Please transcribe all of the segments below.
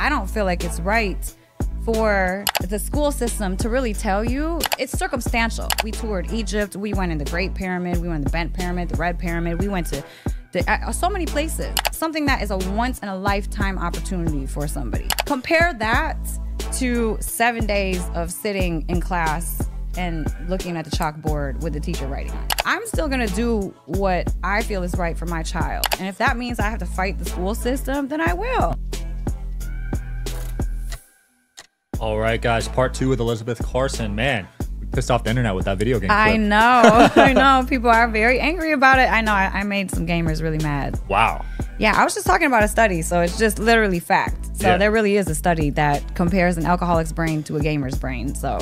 I don't feel like it's right for the school system to really tell you. It's circumstantial. We toured Egypt. We went in the Great Pyramid. We went in the Bent Pyramid, the Red Pyramid. We went to so many places. Something that is a once-in-a-lifetime opportunity for somebody. Compare that to 7 days of sitting in class and looking at the chalkboard with the teacher writing on it. I'm still gonna do what I feel is right for my child. And if that means I have to fight the school system, then I will. All right, guys, part 2 with Elisabeth Carson. Man, we pissed off the internet with that video game clip. I know, I know. People are very angry about it. I know, I made some gamers really mad. Wow. Yeah, I was just talking about a study, so it's just literally fact. So there really is a study that compares an alcoholic's brain to a gamer's brain. So,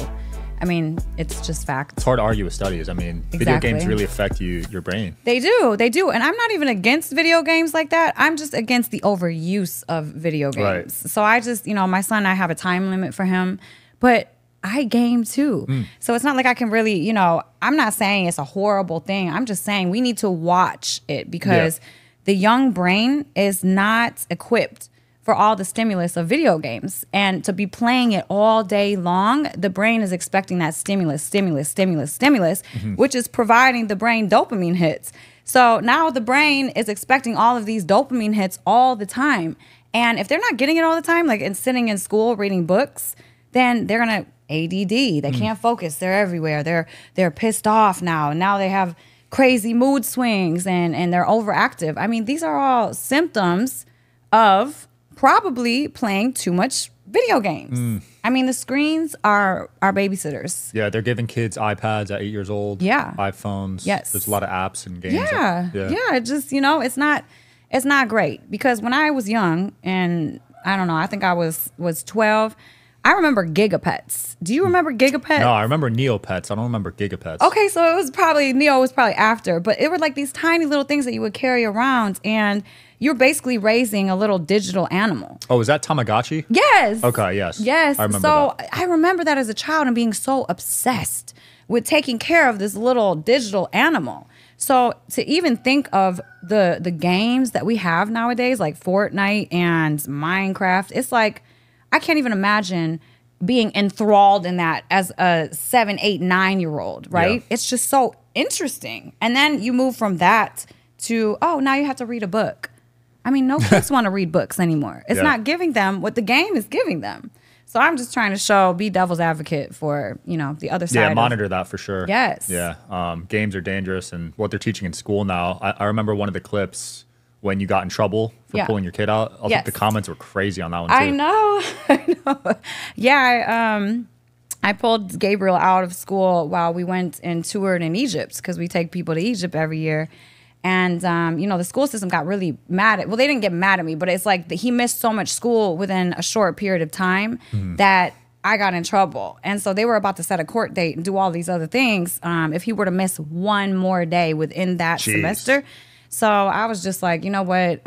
I mean, it's just fact. It's hard to argue with studies. I mean, video games really affect your brain. They do, they do. And I'm not even against video games like that. I'm just against the overuse of video games. Right. So I just, you know, my son, I have a time limit for him, but I game too. So it's not like I can really, you know, I'm not saying it's a horrible thing. I'm just saying we need to watch it because the young brain is not equipped for all the stimulus of video games. And to be playing it all day long, the brain is expecting that stimulus, which is providing the brain dopamine hits. So now the brain is expecting all of these dopamine hits all the time. And if they're not getting it all the time, like in sitting in school reading books, then they're gonna ADD. They can't focus. They're everywhere. They're pissed off now. Now they have crazy mood swings and they're overactive. I mean, these are all symptoms of probably playing too much video games. I mean, the screens are our babysitters. Yeah, they're giving kids iPads at 8 years old. Yeah. iPhones. Yes. There's a lot of apps and games. Yeah. It just, you know, it's not great. Because when I was young, and I don't know, I think I was 12, I remember Gigapets. Do you remember Gigapets? No, I remember Neopets. I don't remember Gigapets. Okay, so it was probably, Neo was probably after, but it were like these tiny little things that you would carry around, and you're basically raising a little digital animal. Oh, is that Tamagotchi? Yes. Okay, yes. Yes. I remember that. I remember that as a child and being so obsessed with taking care of this little digital animal. So to even think of the games that we have nowadays, like Fortnite and Minecraft, it's like, I can't even imagine being enthralled in that as a 7, 8, 9-year-old, right? Yeah. It's just so interesting. And then you move from that to, oh, now you have to read a book. I mean, no kids want to read books anymore. It's not giving them what the game is giving them. So I'm just trying to be devil's advocate for, you know, the other side. Yeah, monitor that for sure. Yes. Yeah. Games are dangerous, and what they're teaching in school now. I remember one of the clips when you got in trouble for pulling your kid out. I think the comments were crazy on that one too. I know. Yeah, I pulled Gabriel out of school while we went and toured in Egypt, because we take people to Egypt every year. And, you know, the school system got really mad well, they didn't get mad at me, but it's like he missed so much school within a short period of time that I got in trouble. And so they were about to set a court date and do all these other things if he were to miss one more day within that semester. So I was just like, you know what?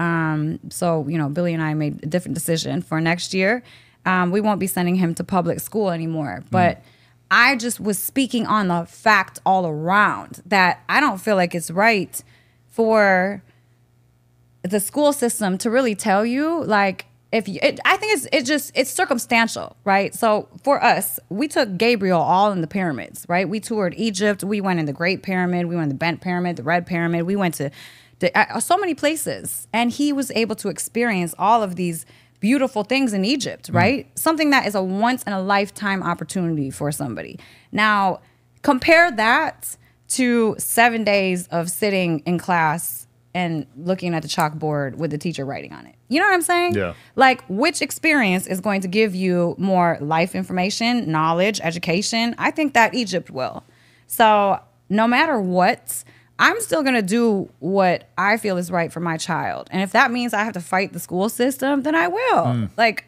So, you know, Billy and I made a different decision for next year. We won't be sending him to public school anymore. But I just was speaking on the fact all around that I don't feel like it's right for the school system to really tell you, like, I think it's circumstantial, right? So for us, we took Gabriel all in the pyramids, right? We toured Egypt. We went in the Great Pyramid. We went in the Bent Pyramid, the Red Pyramid. We went to so many places, and he was able to experience all of these beautiful things in Egypt, right? Something that is a once-in-a-lifetime opportunity for somebody. Now, compare that to 7 days of sitting in class and looking at the chalkboard with the teacher writing on it. You know what I'm saying? Yeah. Like, which experience is going to give you more life information, knowledge, education? I think that Egypt will. So no matter what, I'm still going to do what I feel is right for my child. And if that means I have to fight the school system, then I will. Like,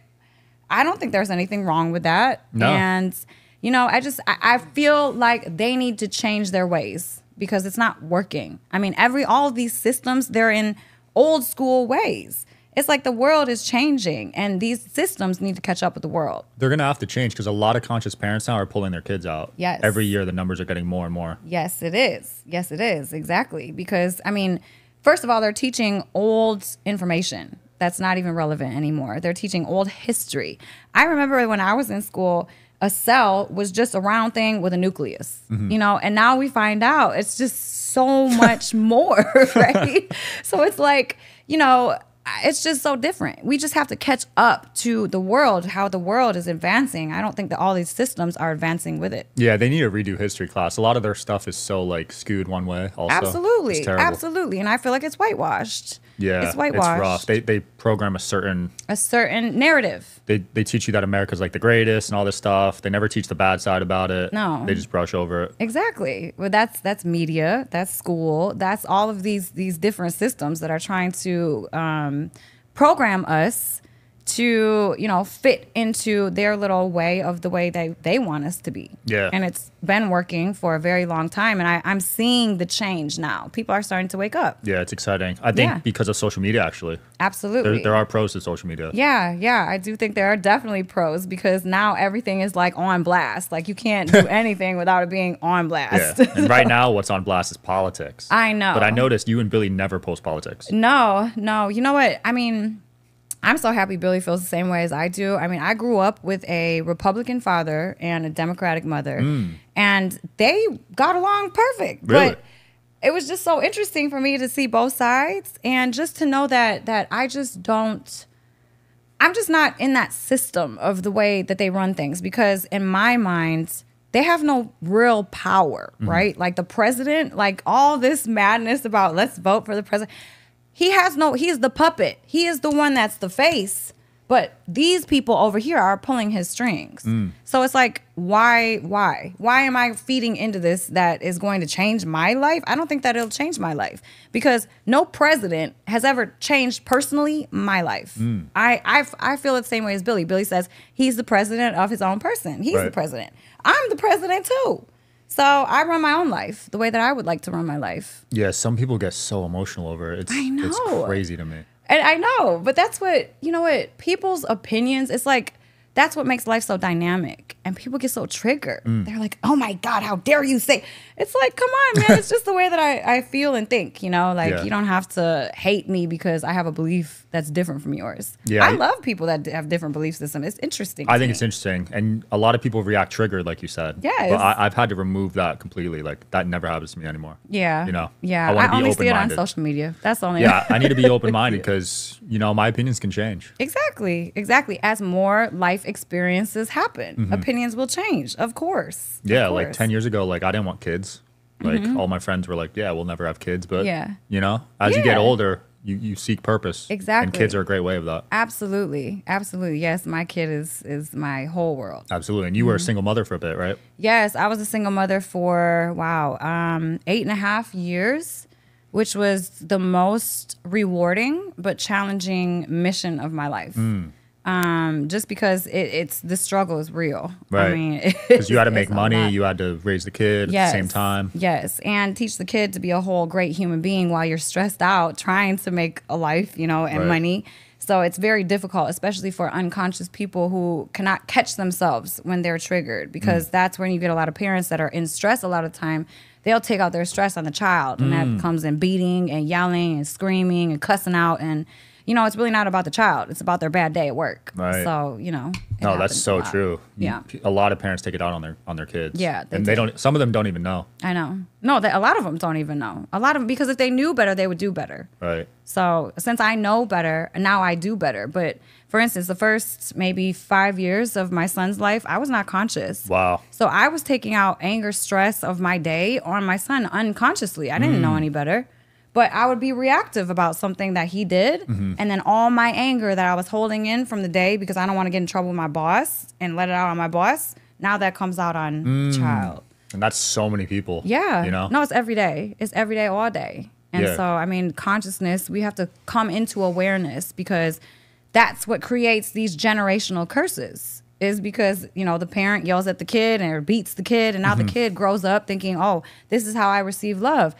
I don't think there's anything wrong with that. No. And, you know, I feel like they need to change their ways because it's not working. I mean, all of these systems, they're in old school ways. It's like the world is changing, and these systems need to catch up with the world. They're going to have to change because a lot of conscious parents now are pulling their kids out. Yes. Every year, the numbers are getting more and more. Yes, it is. Yes, it is. Exactly. Because, I mean, first of all, they're teaching old information. that's not even relevant anymore. They're teaching old history. I remember when I was in school, a cell was just a round thing with a nucleus, you know, and now we find out it's just so much more, right? So it's like, you know, it's just so different. We just have to catch up to the world, how the world is advancing. I don't think that all these systems are advancing with it. Yeah, they need a redo history class. A lot of their stuff is so like skewed one way also. Absolutely. Absolutely. And I feel like it's whitewashed. Yeah, it's whitewashed. It's rough. They program a certain narrative. They teach you that America's like the greatest and all this stuff. They never teach the bad side about it. No. They just brush over it. Exactly. Well, that's media, that's school, that's all of these different systems that are trying to program us to, you know, fit into their little way of the way they want us to be. Yeah. And it's been working for a very long time. And I'm seeing the change now. People are starting to wake up. Yeah, it's exciting. I think because of social media, actually. Absolutely. There are pros to social media. Yeah. I do think there are definitely pros because now everything is like on blast. Like you can't do anything without it being on blast. Yeah. And right now what's on blast is politics. I know. But I noticed you and Billy never post politics. No. You know what? I mean, I'm so happy Billy feels the same way as I do. I mean, I grew up with a Republican father and a Democratic mother, and they got along perfect. Really? But it was just so interesting for me to see both sides and just to know that I just don't, I'm just not in that system of the way that they run things because in my mind, they have no real power, right? Like the president, like all this madness about let's vote for the president. He is the puppet. He is the one that's the face. But these people over here are pulling his strings. So it's like, why? Why am I feeding into this that is going to change my life? I don't think that it'll change my life because no president has ever changed personally my life. I feel it the same way as Billy. Billy says he's the president of his own person. He's the president. I'm the president too. So I run my own life the way that I would like to run my life. Yeah, some people get so emotional over it. I know. It's crazy to me. And I know, but that's what, you know what, people's opinions, it's like, that's what makes life so dynamic. And people get so triggered. They're like, oh my God, how dare you say? It's like, come on, man. It's just the way that I feel and think, you know? Like, you don't have to hate me because I have a belief that's different from yours. Yeah, I love people that have different belief systems. It's interesting. I think it's interesting. And a lot of people react triggered, like you said. Yeah. But I've had to remove that completely. Like, that never happens to me anymore. Yeah. You know? Yeah. I only see it on social media. That's the only. Yeah, I need to be open-minded because, you know, my opinions can change. Exactly. As more life experiences happen, opinions will change, of course. Yeah, like 10 years ago, like I didn't want kids. Like all my friends were like, yeah, we'll never have kids. But, you know, as you get older, you seek purpose. Exactly. And kids are a great way of that. Absolutely. Yes, my kid is my whole world. Absolutely. And you were a single mother for a bit, right? Yes, I was a single mother for, 8.5 years, which was the most rewarding but challenging mission of my life. Just because it's the struggle is real. Right. I mean, because you had to make money, you had to raise the kid at the same time. Yes, and teach the kid to be a whole great human being while you're stressed out trying to make a life, you know, and money. So it's very difficult, especially for unconscious people who cannot catch themselves when they're triggered, because that's when you get a lot of parents that are in stress a lot of time. They'll take out their stress on the child, and that comes in beating and yelling and screaming and cussing out. And, you know, it's really not about the child. It's about their bad day at work. Right. So, you know. No, that's so true. Yeah. A lot of parents take it out on their kids. Yeah. And they don't, some of them don't even know. I know. No, a lot of them don't even know. A lot of them, because if they knew better, they would do better. Right. So since I know better, now I do better. But for instance, the first maybe 5 years of my son's life, I was not conscious. Wow. So I was taking out anger, stress of my day on my son unconsciously. I didn't know any better. But I would be reactive about something that he did. And then all my anger that I was holding in from the day because I don't want to get in trouble with my boss and let it out on my boss, now that comes out on child. And that's so many people. Yeah. You know? No, it's every day. It's every day, all day. And so, I mean, consciousness, we have to come into awareness, because that's what creates these generational curses. Is because, you know, the parent yells at the kid and beats the kid, and now the kid grows up thinking, oh, this is how I receive love.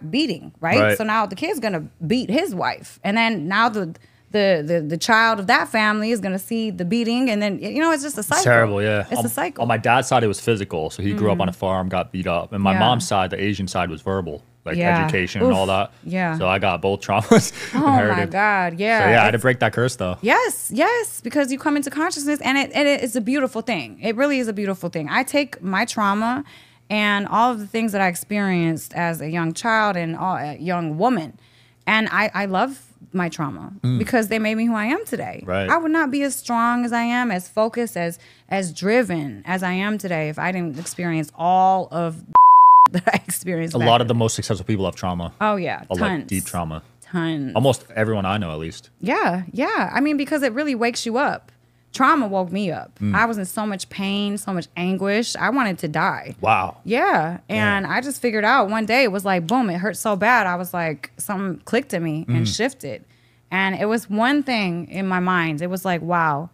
Beating, right? So now the kid's gonna beat his wife, and then now the child of that family is gonna see the beating, and then, you know, it's just a cycle. It's terrible, yeah. It's a cycle. On my dad's side, it was physical, so he grew up on a farm, got beat up, and my mom's side, the Asian side, was verbal. like education and all that. Yeah. So I got both traumas inherited. My God. Yeah. So yeah, I had to break that curse though. Yes, because you come into consciousness, and it's a beautiful thing. It really is a beautiful thing. I take my trauma and all of the things that I experienced as a young child and a young woman, and I love my trauma because they made me who I am today. Right. I would not be as strong as I am, as focused, as driven as I am today if I didn't experience all of that I experienced. A lot of the most successful people have trauma. Oh yeah, tons. Like deep trauma. Tons. Almost everyone I know, at least. Yeah. I mean, because it really wakes you up. Trauma woke me up. I was in so much pain, so much anguish. I wanted to die. Wow. Yeah. And I just figured out one day, it was like, boom, it hurt so bad. I was like, something clicked in me and shifted. And it was one thing in my mind. It was like, wow,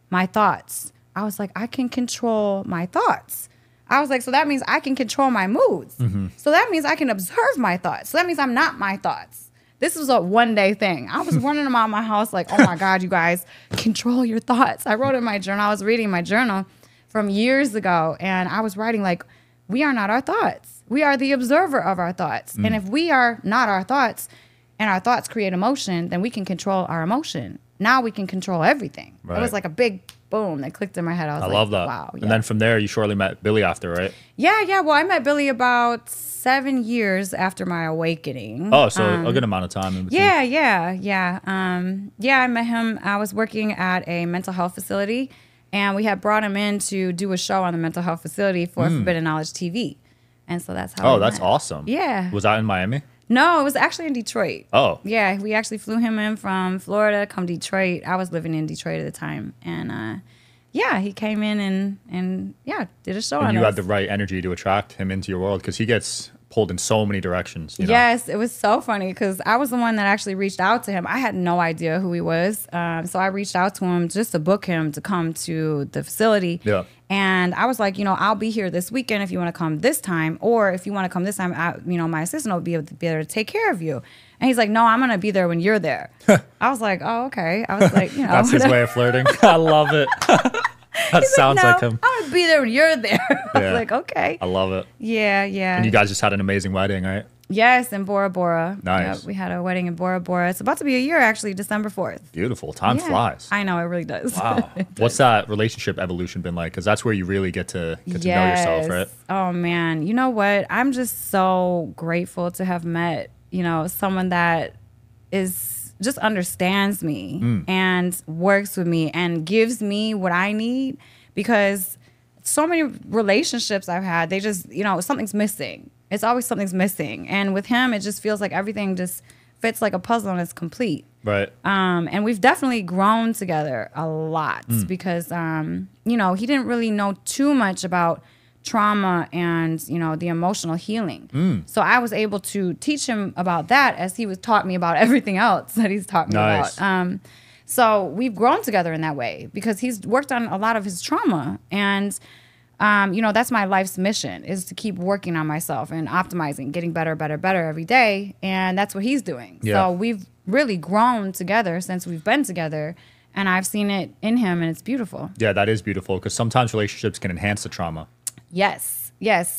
my thoughts. I was like, I can control my thoughts. I was like, so that means I can control my moods. So that means I can observe my thoughts. So that means I'm not my thoughts. This was a one-day thing. I was running around my house like, oh my God, you guys, control your thoughts. I wrote in my journal. I was reading my journal from years ago, and I was writing like, we are not our thoughts. We are the observer of our thoughts. And if we are not our thoughts, and our thoughts create emotion, then we can control our emotion. Now we can control everything. Right. It was like a big boom that clicked in my head. I love that. Wow. Yeah. And then from there, you shortly met Billy after, right? Yeah. Well, I met Billy about 7 years after my awakening. Oh, so a good amount of time in between. Yeah. I met him. I was working at a mental health facility, and we had brought him in to do a show on the mental health facility for Forbidden Knowledge TV. And so that's how. Oh, that's awesome. Yeah. Was that in Miami? No, it was actually in Detroit. Oh. Yeah, we actually flew him in from Florida, come Detroit. I was living in Detroit at the time. And he came in and did a show on us. And you had the right energy to attract him into your world because he gets pulled in so many directions. You know? Yes, it was so funny because I was the one that actually reached out to him. I had no idea who he was. So I reached out to him just to book him to come to the facility. Yeah. And I was like, I'll be here this weekend if you want to come this time. Or if you want to come this time, my assistant will be able to take care of you. And he's like, no, I'm going to be there when you're there. I was like, oh, okay. I was like, That's his way of flirting. I love it. That sounds like him. I'm going to be there when you're there. I was like, okay. I love it. Yeah. And you guys just had an amazing wedding, right? Yes, in Bora Bora. Nice. Yep, we had a wedding in Bora Bora. It's about to be a year, actually, December 4th. Beautiful. Time flies. I know, it really does. Wow. What's that relationship evolution been like? Because that's where you really get to know yourself, right? Oh, man. You know what? I'm just so grateful to have met, someone that just understands me and works with me and gives me what I need, because so many relationships I've had, they just, something's missing. It's always something's missing. And with him, it just feels like everything just fits like a puzzle and it's complete. Right. And we've definitely grown together a lot because, he didn't really know too much about trauma and, the emotional healing. So I was able to teach him about that as he was taught me about everything else that he's taught me about. So we've grown together in that way because he's worked on a lot of his trauma. And that's my life's mission, is to keep working on myself and optimizing, getting better every day. And that's what he's doing. Yeah. So we've really grown together since we've been together. And I've seen it in him, and it's beautiful. Yeah, that is beautiful, because sometimes relationships can enhance the trauma. Yes.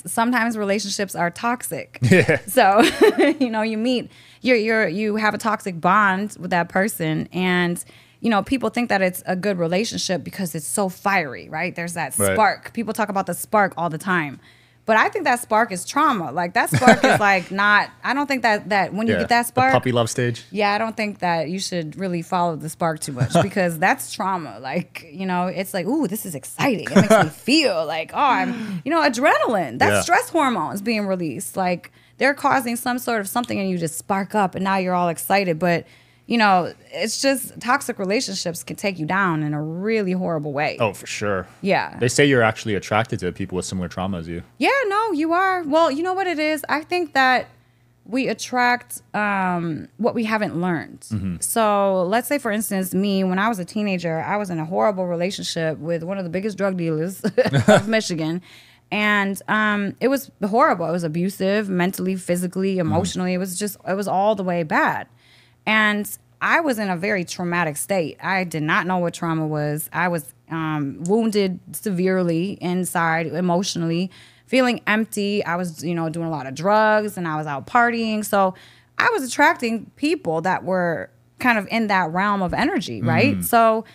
Sometimes relationships are toxic. Yeah. So, you meet, you have a toxic bond with that person, and people think that it's a good relationship because it's so fiery, right? There's that spark. Right. People talk about the spark all the time. But I think that spark is trauma. Like, that spark is like not, I don't think that when you get that spark. The puppy love stage. Yeah, I don't think that you should really follow the spark too much, because that's trauma. Like, it's like, ooh, this is exciting. It makes me feel like, oh, I'm, adrenaline. That's stress hormones being released. Like, they're causing some sort of something and you just spark up and now you're all excited. But it's just toxic relationships can take you down in a really horrible way. Oh, for sure. Yeah. They say you're actually attracted to people with similar trauma as you. Yeah, no, you are. Well, you know what it is? I think that we attract what we haven't learned. Mm-hmm. So let's say, for instance, me, when I was a teenager, I was in a horrible relationship with one of the biggest drug dealers of Michigan. And it was horrible. It was abusive, mentally, physically, emotionally. Mm-hmm. It was all the way bad. And I was in a very traumatic state. I did not know what trauma was. I was wounded severely inside, emotionally, feeling empty. I was, doing a lot of drugs and I was out partying. So I was attracting people that were kind of in that realm of energy, right? So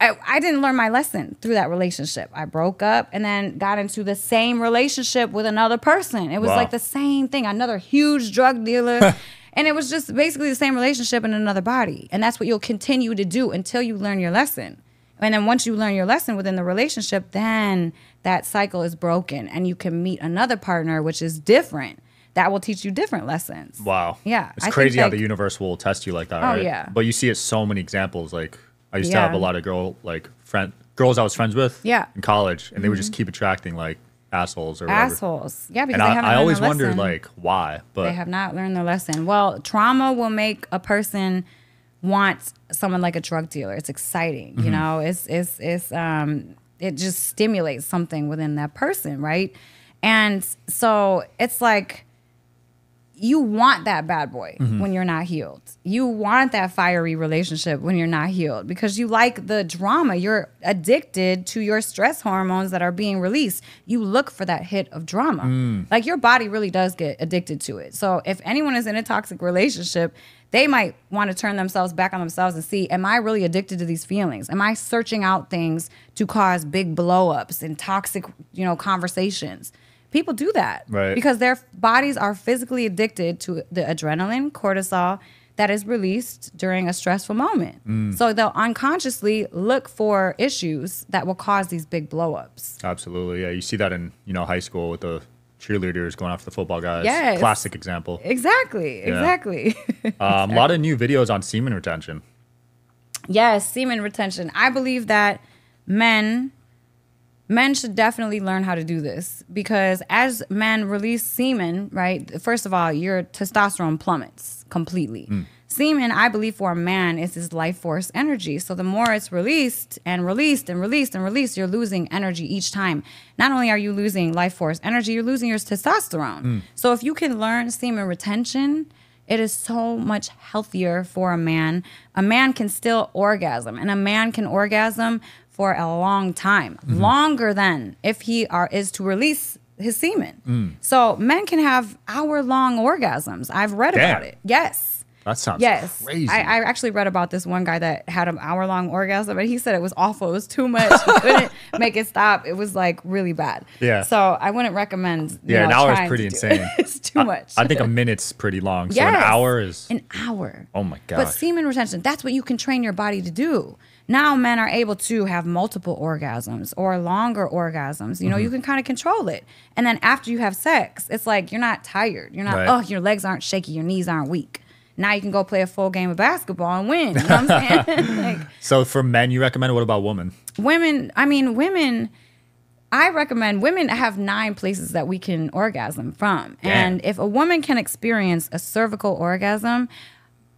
I didn't learn my lesson through that relationship. I broke up and then got into the same relationship with another person. It was like the same thing, another huge drug dealer. And it was just basically the same relationship in another body. And that's what you'll continue to do until you learn your lesson. And then once you learn your lesson within the relationship, then that cycle is broken and you can meet another partner, which is different. That will teach you different lessons. Wow. Yeah. It's crazy how the universe will test you like that, right? Yeah. But you see it so many examples. Like I used to have a lot of girls I was friends with in college, and they would just keep attracting like assholes or whatever. Assholes. Yeah, because and they haven't I learned always their wondered lesson. like why, but they have not learned their lesson. Well, trauma will make a person want someone like a drug dealer. It's exciting, you know. It just stimulates something within that person, right? And so it's like you want that bad boy when you're not healed. You want that fiery relationship when you're not healed because you like the drama. You're addicted to your stress hormones that are being released. You look for that hit of drama. Like your body really does get addicted to it. So if anyone is in a toxic relationship, they might want to turn themselves back on themselves and see, am I really addicted to these feelings? Am I searching out things to cause big blow-ups and toxic, conversations? People do that because their bodies are physically addicted to the adrenaline, cortisol that is released during a stressful moment. So they'll unconsciously look for issues that will cause these big blow-ups. Absolutely. Yeah, you see that in, high school with the cheerleaders going after the football guys. Yes. Classic example. Exactly. A lot of new videos on semen retention. Yes, semen retention. I believe that men should definitely learn how to do this because as men release semen, right, first of all, your testosterone plummets completely. Semen, I believe, for a man is his life force energy. So the more it's released and released and released and released, you're losing energy each time. Not only are you losing life force energy, you're losing your testosterone. So if you can learn semen retention, it is so much healthier for a man. A man can still orgasm, and a man can orgasm for a long time, longer than if he is to release his semen. So men can have hour-long orgasms. I've read about it. Yes. That sounds crazy. I actually read about this one guy that had an hour-long orgasm, but he said it was awful. It was too much. He couldn't make it stop. It was like really bad. Yeah. So I wouldn't recommend. An hour is pretty insane. It's too much. I think a minute's pretty long. So an hour is an hour. Oh my god. But semen retention, that's what you can train your body to do. Now men are able to have multiple orgasms or longer orgasms. You can kind of control it. And then after you have sex, it's like you're not tired. You're not, your legs aren't shaky, your knees aren't weak. Now you can go play a full game of basketball and win. You know what I'm saying? So for men, you recommend, what about women? Women, I recommend women have 9 places that we can orgasm from. Damn. And if a woman can experience a cervical orgasm,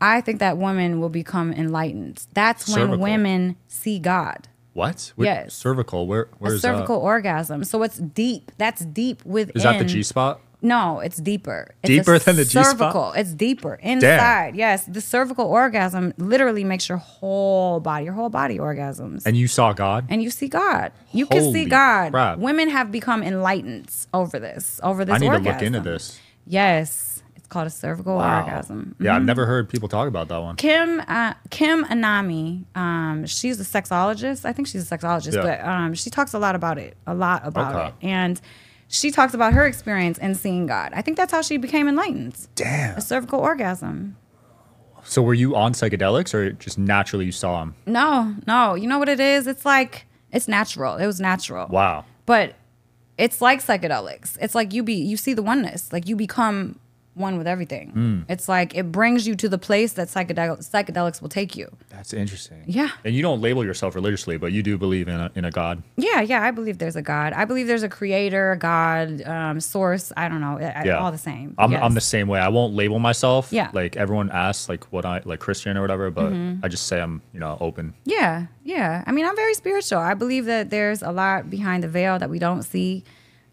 I think that woman will become enlightened. That's when women see God. What? Yes. Cervical, where's that? Cervical orgasm. So it's deep. That's deep within. Is that the G-spot? No, it's deeper. It's deeper than the G-spot? Cervical. It's deeper. Inside. Damn. Yes. The cervical orgasm literally makes your whole body orgasms. And you saw God? And you see God. You can see God. Crap. Women have become enlightened over this I need orgasm. to look into this. Yes. It's called a cervical orgasm. Yeah, I've never heard people talk about that one. Kim Anami, she's a sexologist. I think she's a sexologist, but she talks a lot about it. And she talks about her experience in seeing God. I think that's how she became enlightened. Damn. A cervical orgasm. So were you on psychedelics or just naturally you saw them? No. You know what it is? It's like, it's natural. It was natural. Wow. But it's like psychedelics. It's like you see the oneness. Like you become one with everything. It's like it brings you to the place that psychedelics will take you. That's interesting. Yeah. And you don't label yourself religiously, but you do believe in a God. Yeah. I believe there's a God. I believe there's a creator, a God, source. I don't know. All the same. I'm the same way. I won't label myself. Yeah. Like everyone asks like what I like Christian or whatever, but I just say I'm, open. Yeah. I mean, I'm very spiritual. I believe that there's a lot behind the veil that we don't see.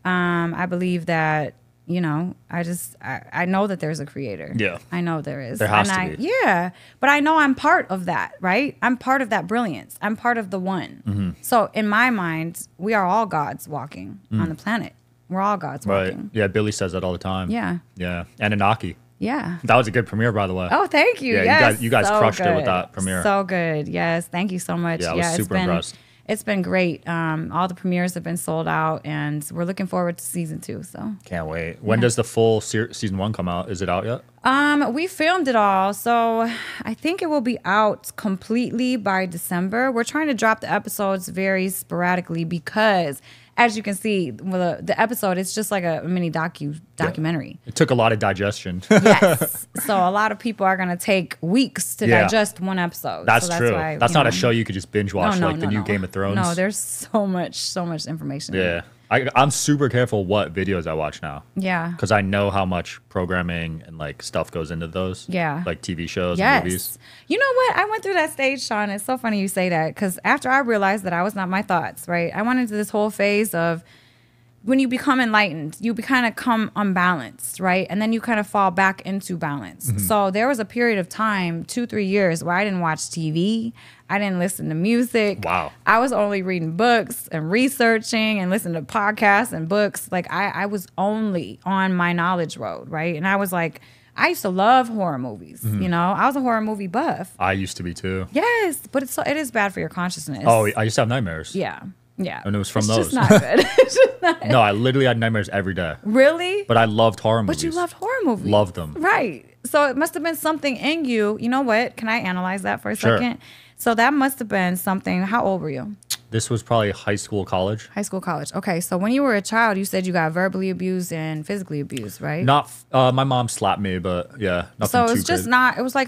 I believe that I know that there's a creator. Yeah. I know there is. There has to be. Yeah. But I know I'm part of that, right? I'm part of that brilliance. I'm part of the one. So in my mind, we are all gods walking on the planet. We're all God's Right. working. Yeah, Billy says that all the time. Yeah. Yeah. Anunnaki. Yeah. That was a good premiere, by the way. Oh, thank you. Yeah, Yes. you guys so crushed good. it with that premiere. So good. Yes. Thank you so much. Yeah, I was super impressed. It's been great. All the premieres have been sold out, and we're looking forward to season 2. So can't wait. When does the full season 1 come out? Is it out yet? We filmed it all, so I think it will be out completely by December. We're trying to drop the episodes very sporadically because, as you can see, the episode, it's just like a mini documentary. Yeah. It took a lot of digestion. Yes. So a lot of people are going to take weeks to digest one episode. That's so true. Why, that's not a show you could just binge watch like the new Game of Thrones. No, there's so much information. Yeah. I'm super careful what videos I watch now. Yeah. Because I know how much programming and like stuff goes into those. Yeah. Like TV shows and movies. You know what? I went through that stage, Sean. It's so funny you say that because after I realized that I was not my thoughts, right? I went into this whole phase of when you become enlightened, you kind of come unbalanced, right? And then you kind of fall back into balance. Mm-hmm. So there was a period of time, 2-3 years, where I didn't watch TV. I didn't listen to music. Wow. I was only reading books and researching and listening to podcasts and books. Like I was only on my knowledge road, right? And I was like, I used to love horror movies. Mm-hmm. You know, I was a horror movie buff. I used to be too. Yes, but it is bad for your consciousness. Oh, I used to have nightmares. Yeah. Yeah. And it was from it's those. Just not good. It's just not No, I literally had nightmares every day. Really? But I loved horror movies. But you loved horror movies. Loved them. Right. So it must have been something in you. You know what? Can I analyze that for a Sure. second? So that must have been something. How old were you? This was probably high school, college. High school, college. Okay. So when you were a child, you said you got verbally abused and physically abused, right? Not, my mom slapped me, but yeah, nothing So too it's just crazy. not, it was like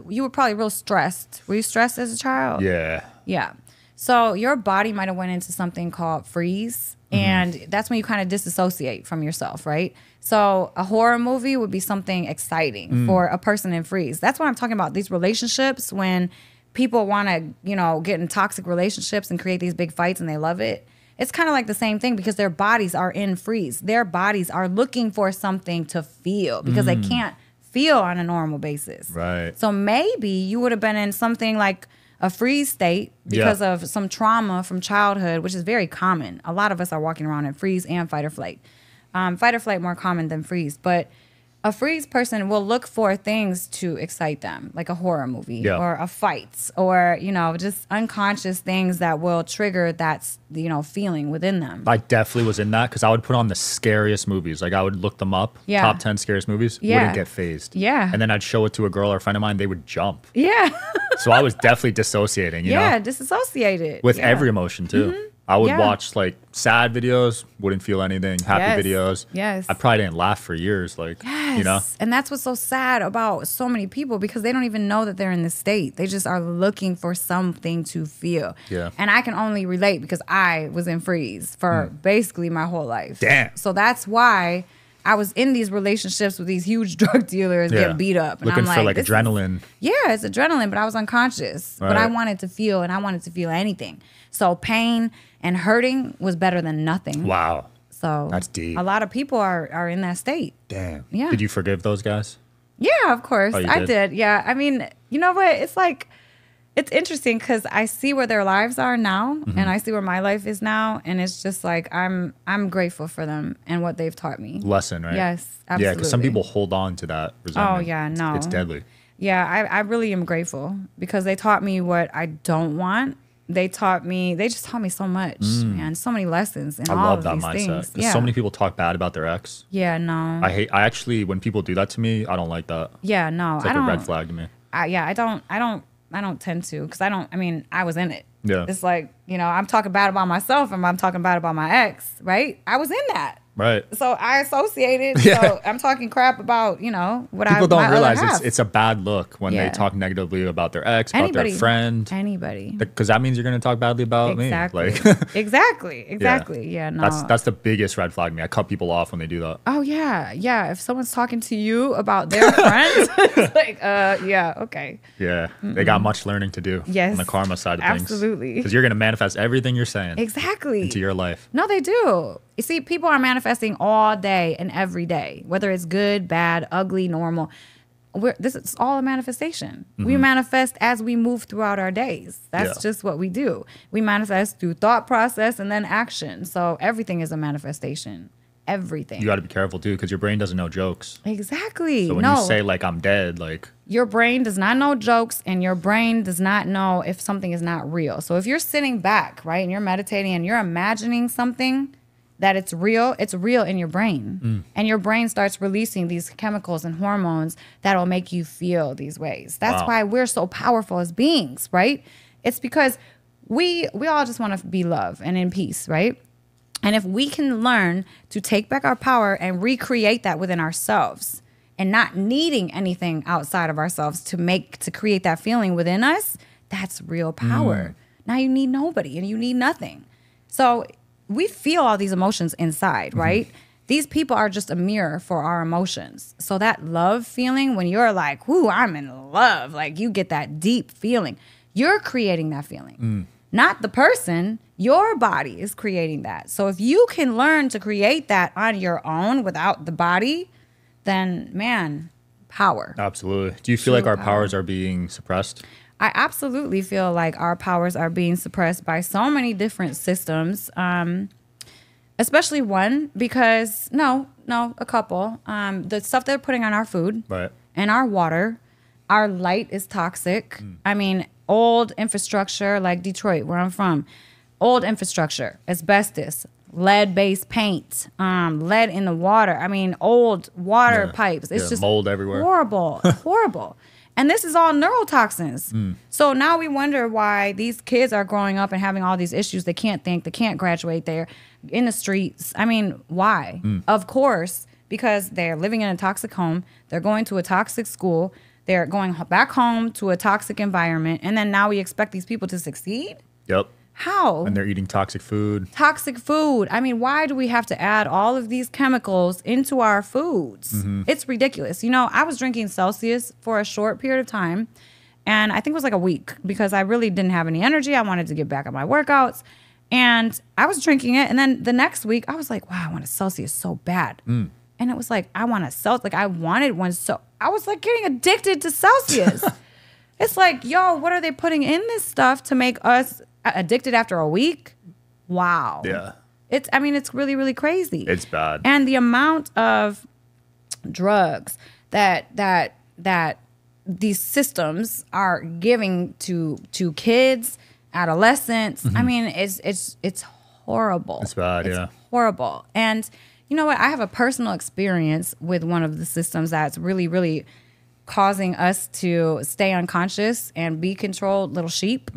you were probably real stressed. Were you stressed as a child? Yeah. Yeah. So your body might have went into something called freeze. And that's when you kind of disassociate from yourself, right? So a horror movie would be something exciting for a person in freeze. That's what I'm talking about. These relationships, when people want to, get in toxic relationships and create these big fights and they love it. It's kind of like the same thing because their bodies are in freeze. Their bodies are looking for something to feel because they can't feel on a normal basis. Right. So maybe you would have been in something like a freeze state because of some trauma from childhood, which is very common. A lot of us are walking around in freeze and fight or flight. Fight or flight more common than freeze, but a freeze person will look for things to excite them, like a horror movie or a fight or, just unconscious things that will trigger that, feeling within them. I definitely was in that because I would put on the scariest movies. Like I would look them up, top 10 scariest movies, wouldn't get phased. Yeah. And then I'd show it to a girl or a friend of mine, they would jump. Yeah. So I was definitely dissociating, you know? Disassociated. With every emotion too. I would watch like sad videos, wouldn't feel anything, happy videos. Yes. I probably didn't laugh for years, like, And that's what's so sad about so many people because they don't even know that they're in this state. They just are looking for something to feel. Yeah. And I can only relate because I was in freeze for basically my whole life. Damn. So that's why I was in these relationships with these huge drug dealers get beat up. And looking I'm for like adrenaline. It's adrenaline, but I was unconscious. Right. But I wanted to feel and I wanted to feel anything. So pain and hurting was better than nothing. Wow. So that's deep. A lot of people are in that state. Damn. Yeah. Did you forgive those guys? Yeah, of course. Oh, I did. Yeah. I mean, you know what? It's like, it's interesting because I see where their lives are now and I see where my life is now. And it's just like, I'm grateful for them and what they've taught me. Lesson, right? Yes, absolutely. Yeah, because some people hold on to that resentment. Oh, yeah, no. It's deadly. Yeah, I really am grateful because they taught me what I don't want. They just taught me so much, man. So many lessons in all of these things. I love that mindset. Because so many people talk bad about their ex. Yeah, no. I actually, when people do that to me, I don't like that. Yeah, no. It's like a red flag to me. I don't tend to because I was in it. Yeah. It's like, I'm talking bad about myself and I'm talking bad about my ex, right? I was in that. Right. So I associated. Yeah. So I'm talking crap about, what People don't realize half. it's a bad look when they talk negatively about their ex, about Anybody. their friend. Anybody. Because that means you're going to talk badly about Exactly. me. Like, Exactly. Yeah, no. That's the biggest red flag to me. I cut people off when they do that. Oh, yeah. Yeah. If someone's talking to you about their friends, it's like, yeah, okay. Yeah. They got much learning to do Yes. on the karma side of things. Absolutely. Because you're going to manifest everything you're saying Exactly. into your life. No, they do. You see, people are manifesting all day and every day, whether it's good, bad, ugly, normal. This is all a manifestation. We manifest as we move throughout our days. That's just what we do. We manifest through thought process and then action. So everything is a manifestation. everything. You got to be careful too, because your brain doesn't know jokes. Exactly. So when you say like I'm dead, like your brain does not know jokes, and your brain does not know if something is not real. So if you're sitting back, right, and you're meditating and you're imagining something that it's real in your brain. And your brain starts releasing these chemicals and hormones that'll make you feel these ways. That's why we're so powerful as beings, right? It's because we all just want to be love and in peace, right? And if we can learn to take back our power and recreate that within ourselves and not needing anything outside of ourselves to create that feeling within us, that's real power. Now you need nobody and you need nothing. So we feel all these emotions inside, right? These people are just a mirror for our emotions. So that love feeling, when you're like, ooh, I'm in love, like you get that deep feeling, you're creating that feeling. Not the person, your body is creating that. So if you can learn to create that on your own without the body, then man, power. Absolutely. Do you feel like our powers are being suppressed? I absolutely feel like our powers are being suppressed by so many different systems, especially one, because a couple. The stuff they're putting on our food and our water, our light is toxic. I mean, old infrastructure like Detroit, where I'm from, old infrastructure, asbestos, lead-based paint, lead in the water. I mean, old water pipes. It's just mold everywhere. Horrible, horrible. And this is all neurotoxins. So now we wonder why these kids are growing up and having all these issues. They can't think, they can't graduate, they're in the streets. I mean, why? Of course, because they're living in a toxic home. They're going to a toxic school. They're going back home to a toxic environment. And then now we expect these people to succeed? Yep. How? And they're eating toxic food. Toxic food. I mean, why do we have to add all of these chemicals into our foods? It's ridiculous. You know, I was drinking Celsius for a short period of time, and I think it was like a week because I really didn't have any energy. I wanted to get back on my workouts, and I was drinking it. And then the next week, I was like, wow, I want a Celsius so bad. And it was like, I want a Celsius. Like, I wanted one. So I was like getting addicted to Celsius. It's like, yo, what are they putting in this stuff to make us addicted after a week? Wow. Yeah. It's really, really crazy. It's bad. And the amount of drugs that these systems are giving to kids, adolescents, I mean, it's horrible. It's bad, it's horrible. And you know what? I have a personal experience with one of the systems that's really, really causing us to stay unconscious and be controlled little sheep.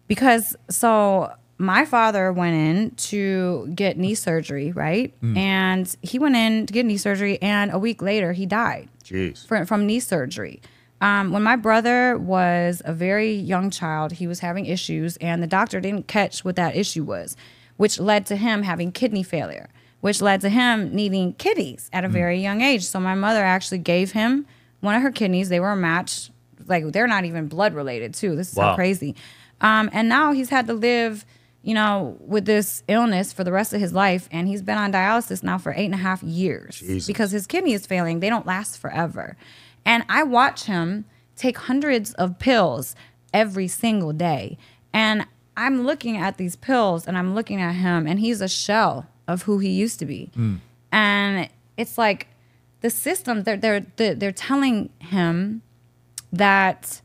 Because so my father went in to get knee surgery, right? And he went in to get knee surgery, and a week later he died. Jeez. From knee surgery. When my brother was a very young child, he was having issues, and the doctor didn't catch what that issue was, which led to him having kidney failure, which led to him needing kidneys at a very young age. So my mother actually gave him one of her kidneys. They were a match. Like, they're not even blood related, too. This is so crazy. And now he's had to live, you know, with this illness for the rest of his life. And he's been on dialysis now for 8.5 years. Jesus. Because his kidney is failing. They don't last forever. And I watch him take hundreds of pills every single day. And I'm looking at these pills and I'm looking at him, and he's a shell of who he used to be. And it's like the system, they're telling him that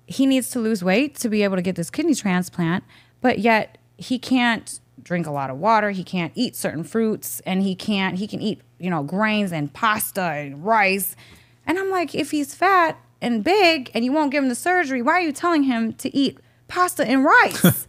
he needs to lose weight to be able to get this kidney transplant, but yet he can't drink a lot of water. He can't eat certain fruits, and he can eat, you know, grains and pasta and rice. And I'm like, if he's fat and big and you won't give him the surgery, why are you telling him to eat pasta and rice?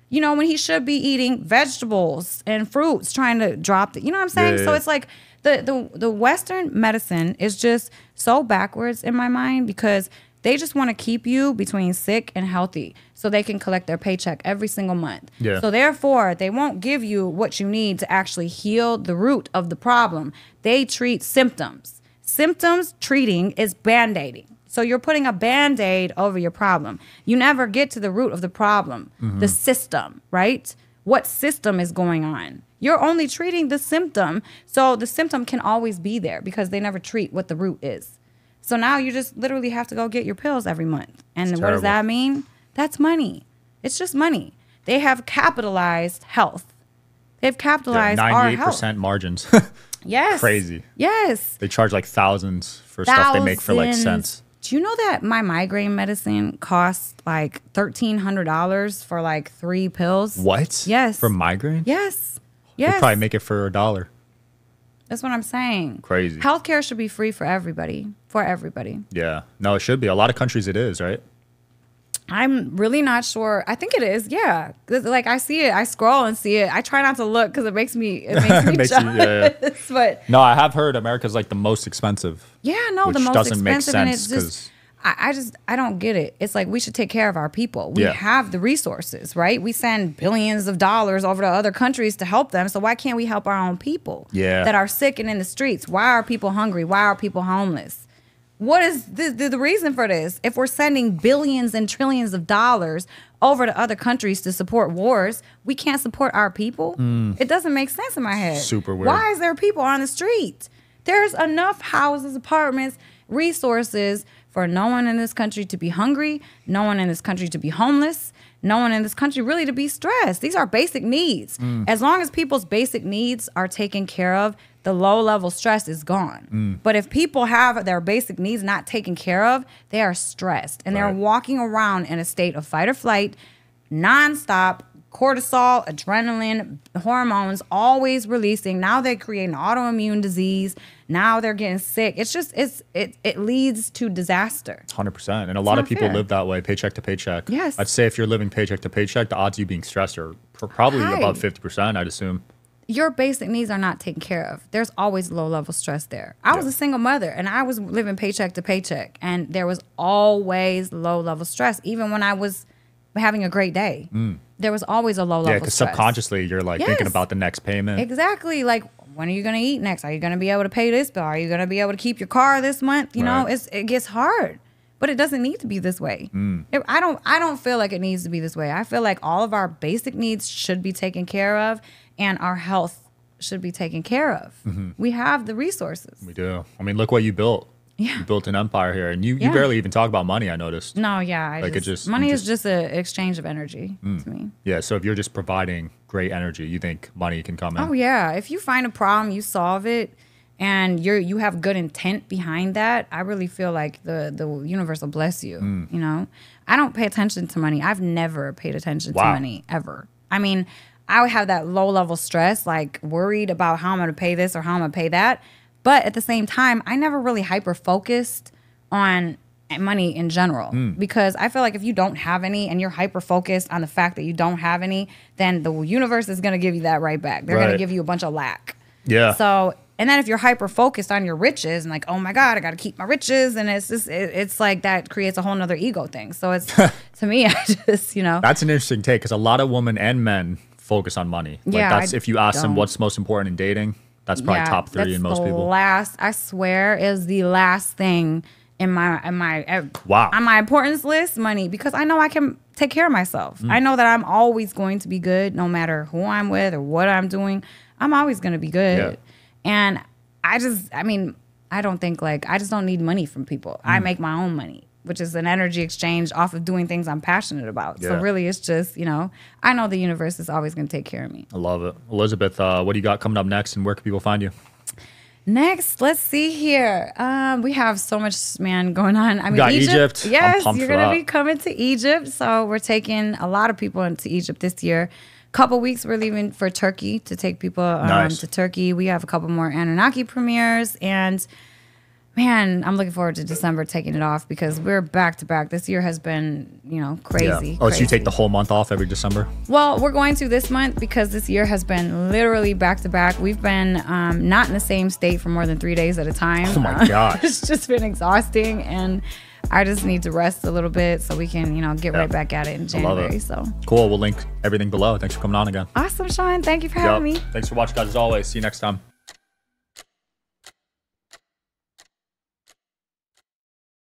You know, when he should be eating vegetables and fruits, trying to drop the, you know what I'm saying? So it's like the Western medicine is just so backwards in my mind, because they just want to keep you between sick and healthy so they can collect their paycheck every single month. So therefore, they won't give you what you need to actually heal the root of the problem. They treat symptoms. Symptoms treating is band-aiding. So you're putting a Band-Aid over your problem. You never get to the root of the problem, the system, right? What system is going on? You're only treating the symptom. So the symptom can always be there because they never treat what the root is. So now you just literally have to go get your pills every month. And what does that mean? That's money. It's just money. They have capitalized health. They've capitalized our health. 98% margins. Yes. Crazy. Yes. They charge like thousands for stuff they make for like cents. Do you know that my migraine medicine costs like $1,300 for like 3 pills? What? Yes. For migraine? Yes. Yes. They probably make it for $1. That's what I'm saying. Crazy. Healthcare should be free for everybody. For everybody. Yeah. No, it should be. A lot of countries it is, right? I'm really not sure. I think it is. Yeah. Like I see it. I scroll and see it. I try not to look because it makes me jealous. Yeah. But no, I have heard America's like the most expensive. Yeah, no, the most doesn't expensive. make sense because I don't get it. It's like we should take care of our people. We have the resources, right? We send billions of dollars over to other countries to help them. So why can't we help our own people that are sick and in the streets? Why are people hungry? Why are people homeless? What is the reason for this? If we're sending billions and trillions of dollars over to other countries to support wars, we can't support our people? It doesn't make sense in my head. Super weird. Why is there people on the street? There's enough houses, apartments, resources for no one in this country to be hungry, no one in this country to be homeless, no one in this country really to be stressed. These are basic needs. As long as people's basic needs are taken care of, the low-level stress is gone. But if people have their basic needs not taken care of, they are stressed. And they're walking around in a state of fight or flight, nonstop, cortisol, adrenaline, hormones, always releasing. Now they're creating autoimmune disease. Now they're getting sick. It's just, it leads to disaster. 100%. And a lot of people live that way, paycheck to paycheck. Yes. I'd say if you're living paycheck to paycheck, the odds of you being stressed are probably above 50%, I'd assume. Your basic needs are not taken care of. There's always low-level stress there. I was a single mother, and I was living paycheck to paycheck, and there was always low-level stress, even when I was having a great day. There was always a low-level stress. Yeah, because subconsciously, you're like thinking about the next payment. Exactly. Like, when are you going to eat next? Are you going to be able to pay this bill? Are you going to be able to keep your car this month? You know, it gets hard. But it doesn't need to be this way. I don't feel like it needs to be this way. I feel like all of our basic needs should be taken care of, and our health should be taken care of. We have the resources. We do. I mean, look what you built. Yeah. You built an empire here, and you barely even talk about money, I noticed. No, yeah. Money is just an exchange of energy to me. Yeah, so if you're just providing great energy, you think money can come in? Oh, yeah. If you find a problem, you solve it, and you have good intent behind that, I really feel like the universe will bless you. You know, I don't pay attention to money. I've never paid attention to money ever. I mean, I would have that low level stress, like worried about how I'm going to pay this or how I'm going to pay that. But at the same time, I never really hyper focused on money in general because I feel like if you don't have any and you're hyper focused on the fact that you don't have any, then the universe is going to give you that right back. They're going to give you a bunch of lack. Yeah. So, and then if you're hyper focused on your riches and like, oh my God, I got to keep my riches. And it's just, it's like that creates a whole nother ego thing. So it's, to me, I just, you know. That's an interesting take because a lot of women and men focus on money. Like that's if you ask them what's most important in dating, that's probably top 3 in most people. I swear, is the last thing in my on my importance list, money, because I know I can take care of myself. I know that I'm always going to be good no matter who I'm with or what I'm doing. I'm always going to be good. And I just don't need money from people. I make my own money, which is an energy exchange off of doing things I'm passionate about. So really it's just, you know, I know the universe is always going to take care of me. I love it. Elisabeth, what do you got coming up next and where can people find you? Next, let's see here. We have so much, going on. I mean, Egypt. Yes, you're going to be coming to Egypt. So we're taking a lot of people into Egypt this year. Couple weeks we're leaving for Turkey to take people to Turkey. We have a couple more Anunnaki premieres, and man, I'm looking forward to December taking it off because we're back to back. This year has been, crazy. Oh, so you take the whole month off every December? Well, we're going to this month because this year has been literally back to back. We've been not in the same state for more than 3 days at a time. Oh my gosh. It's just been exhausting, and I just need to rest a little bit so we can, get right back at it in January. So cool. We'll link everything below. Thanks for coming on again. Awesome, Sean. Thank you for having me. Thanks for watching, guys. As always, see you next time.